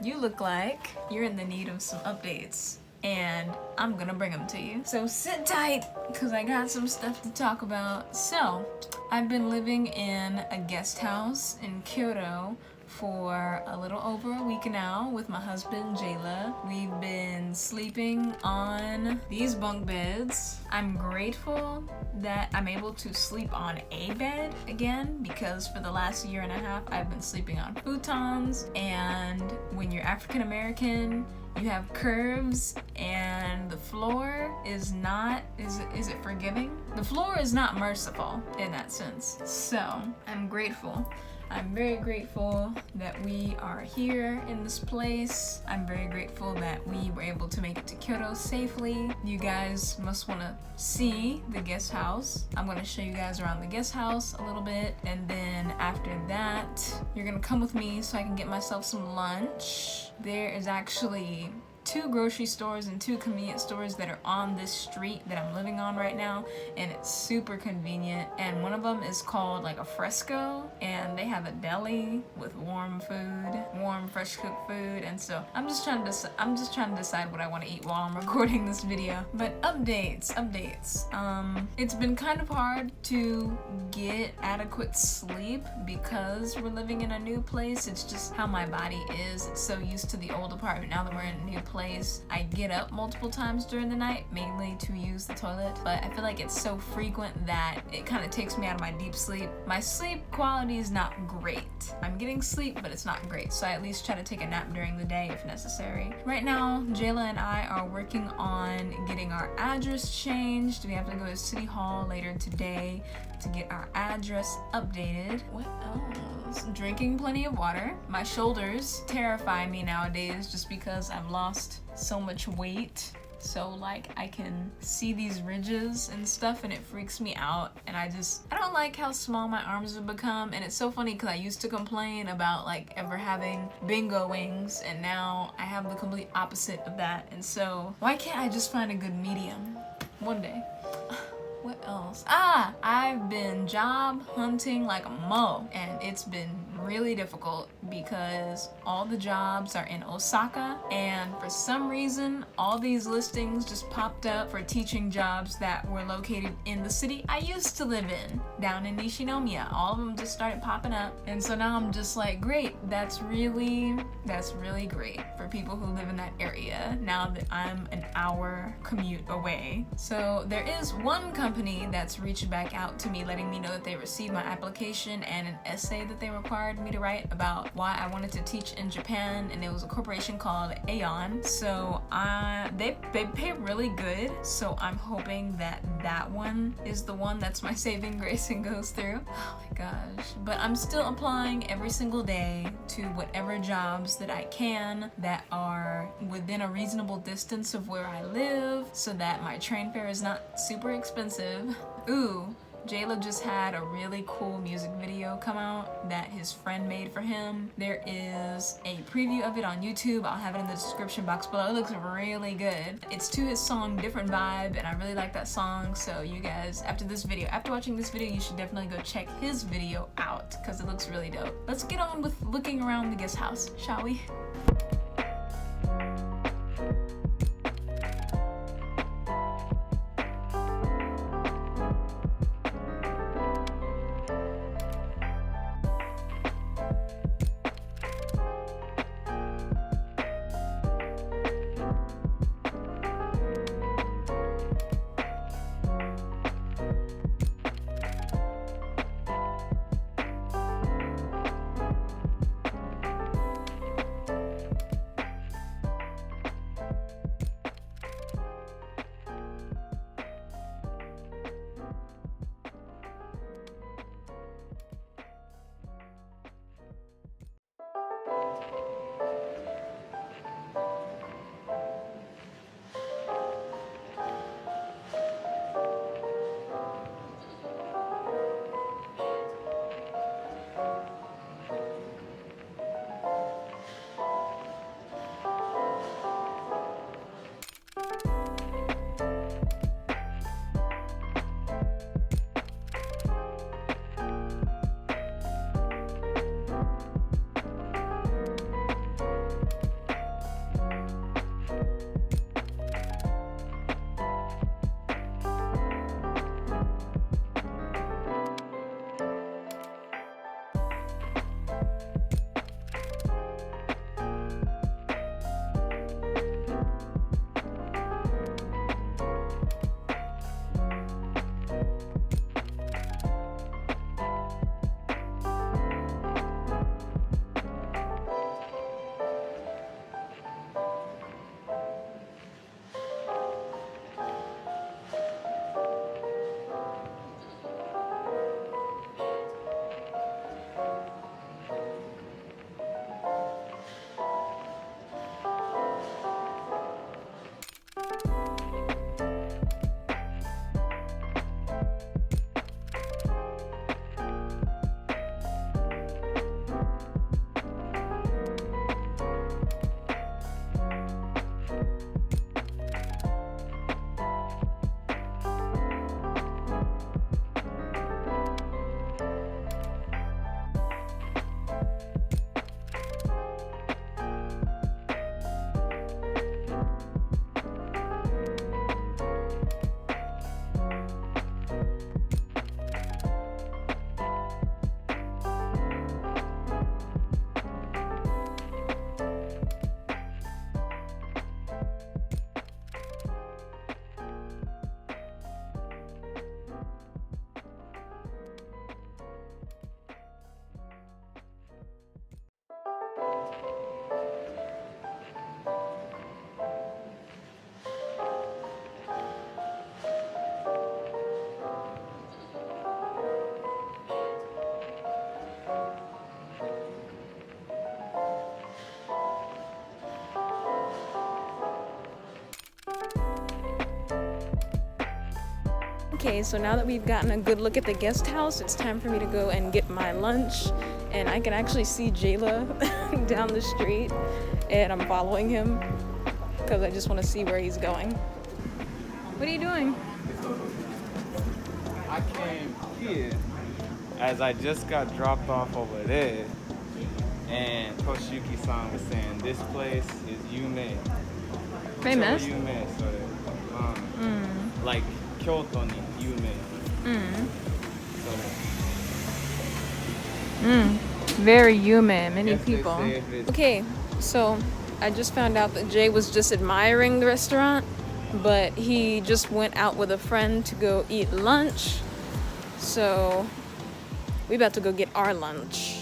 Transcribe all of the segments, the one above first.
you look like you're in the need of some updates, and I'm gonna bring them to you. So sit tight, because I got some stuff to talk about. So, I've been living in a guest house in Kyoto for a little over a week now with my husband, Jayla. We've been sleeping on these bunk beds. I'm grateful that I'm able to sleep on a bed again, because for the last year and a half, I've been sleeping on futons, and when you're African American, you have curves, and the floor is not, is it forgiving? The floor is not merciful in that sense. So I'm grateful. I'm very grateful that we are here in this place. I'm very grateful that we were able to make it to Kyoto safely. You guys must want to see the guest house. I'm going to show you guys around the guest house a little bit, and then after that, you're going to come with me so I can get myself some lunch. There is actually 2 grocery stores and 2 convenience stores that are on this street that I'm living on right now, and it's super convenient. And one of them is called like a Fresco, and they have a deli with warm food, warm fresh cooked food. And so I'm just trying to decide what I want to eat while I'm recording this video. But updates. It's been kind of hard to get adequate sleep because we're living in a new place. It's just how my body is. It's so used to the old apartment. Now that we're in a new place, I get up multiple times during the night, mainly to use the toilet, but I feel like it's so frequent that it kind of takes me out of my deep sleep. My sleep quality is not great. I'm getting sleep, but it's not great, so I at least try to take a nap during the day if necessary. Right now, Jayla and I are working on getting our address changed. We have to go to City Hall later today to get our address updated. What else? Drinking plenty of water. My shoulders terrify me nowadays just because I've lost so much weight. So like I can see these ridges and stuff, and it freaks me out, and I don't like how small my arms have become. And it's so funny because I used to complain about like ever having bingo wings, and now I have the complete opposite of that. And so why can't I just find a good medium one day? What else? I've been job hunting like a mo, and it's been really difficult because all the jobs are in Osaka, and for some reason all these listings just popped up for teaching jobs that were located in the city I used to live in, down in Nishinomiya. All of them just started popping up, and so now I'm just like, great, that's really great for people who live in that area now that I'm an hour commute away. So there is one company that's reached back out to me, letting me know that they received my application and an essay that they required me to write about why I wanted to teach in Japan, and it was a corporation called Aeon. So they pay really good, so I'm hoping that that one is the one that's my saving grace and goes through. Oh my gosh. But I'm still applying every single day to whatever jobs that I can that are within a reasonable distance of where I live, so that my train fare is not super expensive. Ooh, Jayla just had a really cool music video come out that his friend made for him. There is a preview of it on YouTube. I'll have it in the description box below. It looks really good. It's to his song Different Vibe, and I really like that song. So you guys, after watching this video, you should definitely go check his video out because it looks really dope. Let's get on with looking around the guest house, shall we? Okay, so now that we've gotten a good look at the guest house, it's time for me to go and get my lunch. And I can actually see Jayla down the street, and I'm following him because I just want to see where he's going. What are you doing? I came here as I just got dropped off over there, and Toshiyuki-san was saying this place is Yume. Famous? Yume, like Kyoto ni Yume. Very Yume, many Yes, they people. say if it's- Okay, so I just found out that Jay was just admiring the restaurant, but he just went out with a friend to go eat lunch. So we about to go get our lunch.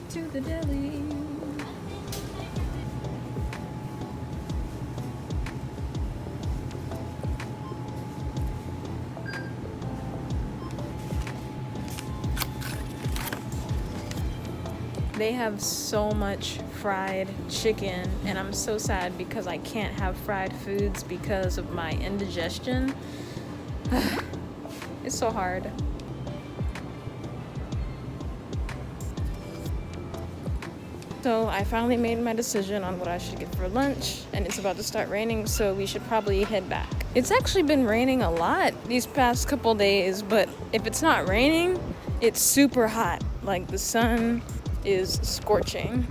To the deli. They have so much fried chicken, and I'm so sad because I can't have fried foods because of my indigestion. It's so hard. So I finally made my decision on what I should get for lunch, and it's about to start raining, so we should probably head back. It's actually been raining a lot these past couple days, but if it's not raining, it's super hot. Like, the sun is scorching.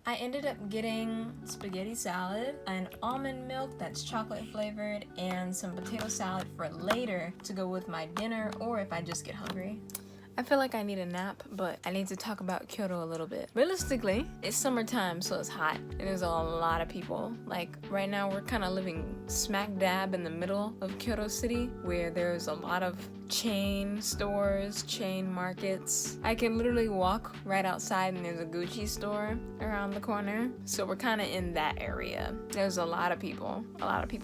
I ended up getting spaghetti salad, an almond milk that's chocolate flavored, and some potato salad for later to go with my dinner or if I just get hungry. I feel like I need a nap, but I need to talk about Kyoto a little bit. Realistically, it's summertime, so it's hot, and there's a lot of people. Like, right now we're kind of living smack dab in the middle of Kyoto City, where there's a lot of chain stores, chain markets. I can literally walk right outside and there's a Gucci store around the corner. So we're kind of in that area. There's a lot of people,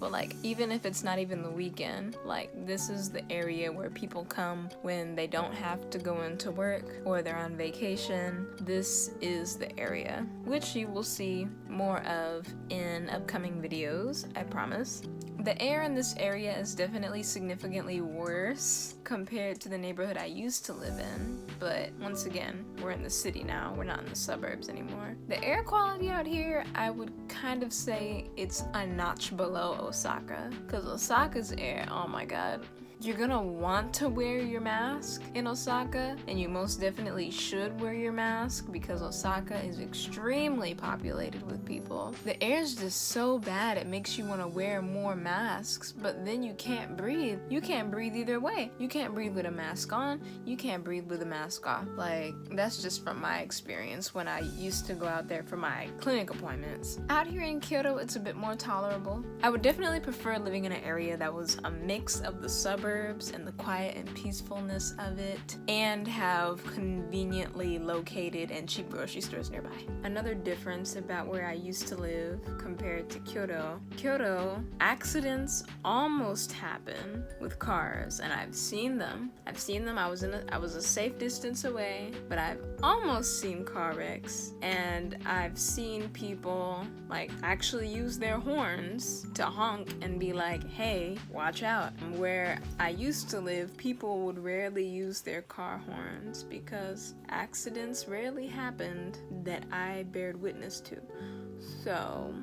like, even if it's not even the weekend, like, this is the area where people come when they don't have to go into work or they're on vacation. This is the area, which you will see more of in upcoming videos, I promise. The air in this area is definitely significantly worse compared to the neighborhood I used to live in, but once again, we're in the city now, we're not in the suburbs anymore. The air quality out here, I would kind of say it's a notch below Osaka, because Osaka's air, oh my god. You're gonna want to wear your mask in Osaka, and you most definitely should wear your mask because Osaka is extremely populated with people. The air is just so bad, it makes you want to wear more masks, but then you can't breathe. You can't breathe either way. You can't breathe with a mask on, you can't breathe with a mask off. Like, that's just from my experience when I used to go out there for my clinic appointments. Out here in Kyoto, it's a bit more tolerable. I would definitely prefer living in an area that was a mix of the suburbs and the quiet and peacefulness of it, and have conveniently located and cheap grocery stores nearby. Another difference about where I used to live compared to Kyoto, accidents almost happen with cars, and I've seen them. I was a safe distance away, but I've almost seen car wrecks, and I've seen people like actually use their horns to honk and be like, hey, watch out. Where I used to live, people would rarely use their car horns because accidents rarely happened that I bared witness to. So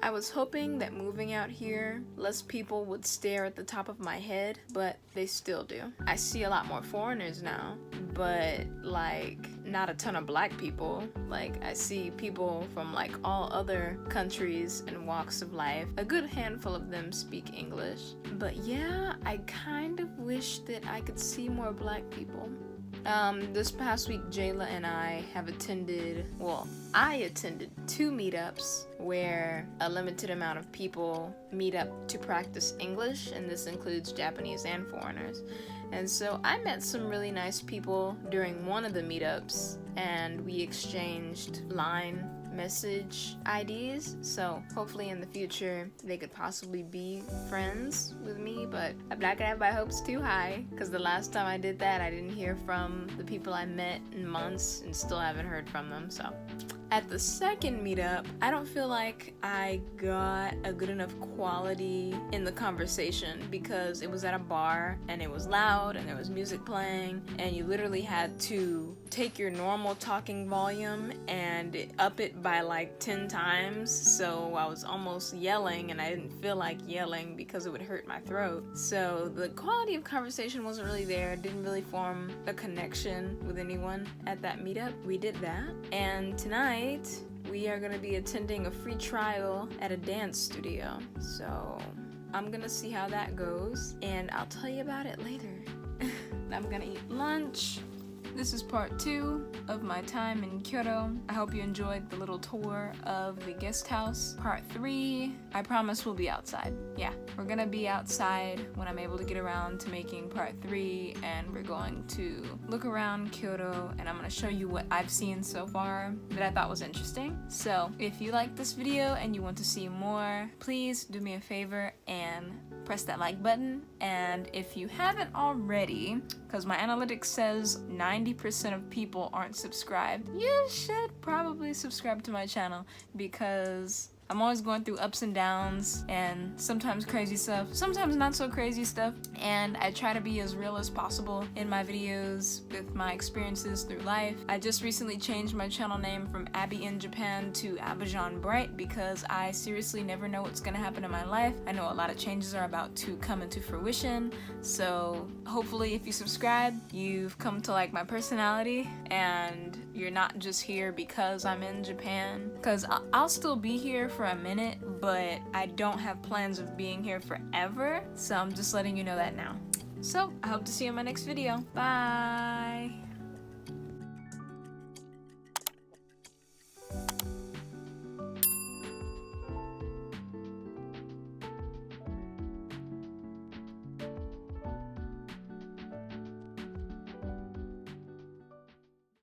I was hoping that moving out here, less people would stare at the top of my head, but they still do. I see a lot more foreigners now, but like not a ton of black people. Like, I see people from like all other countries and walks of life. A good handful of them speak English. But yeah, I kind of wish that I could see more black people. This past week, Jayla and I have attended, well, I attended 2 meetups where a limited amount of people meet up to practice English, and this includes Japanese and foreigners. And so I met some really nice people during one of the meetups, and we exchanged line message IDs, so hopefully in the future they could possibly be friends with me, but I'm not gonna have my hopes too high, because the last time I did that I didn't hear from the people I met in months and still haven't heard from them. So at the second meetup, I don't feel like I got a good enough quality in the conversation because it was at a bar and it was loud and there was music playing, and you literally had to take your normal talking volume and up it by like 10 times. So I was almost yelling and I didn't feel like yelling because it would hurt my throat. So the quality of conversation wasn't really there. Didn't really form a connection with anyone at that meetup. We did that. And tonight we are going to be attending a free trial at a dance studio. So I'm going to see how that goes and I'll tell you about it later. I'm going to eat lunch. This is part 2 of my time in Kyoto. I hope you enjoyed the little tour of the guest house. Part 3, I promise we'll be outside. Yeah, we're gonna be outside when I'm able to get around to making part 3, and we're going to look around Kyoto, and I'm gonna show you what I've seen so far that I thought was interesting. So if you like this video and you want to see more, please do me a favor and press that like button. And if you haven't already, because my analytics says 90% of people aren't subscribed, you should probably subscribe to my channel, because I'm always going through ups and downs and sometimes crazy stuff, sometimes not so crazy stuff, and I try to be as real as possible in my videos with my experiences through life. I just recently changed my channel name from Abby in Japan to Abajan Bright because I seriously never know what's gonna happen in my life. I know a lot of changes are about to come into fruition, so hopefully if you subscribe, you've come to like my personality and you're not just here because I'm in Japan, because I'll still be here for a minute, but I don't have plans of being here forever, so I'm just letting you know that now. So I hope to see you in my next video. Bye!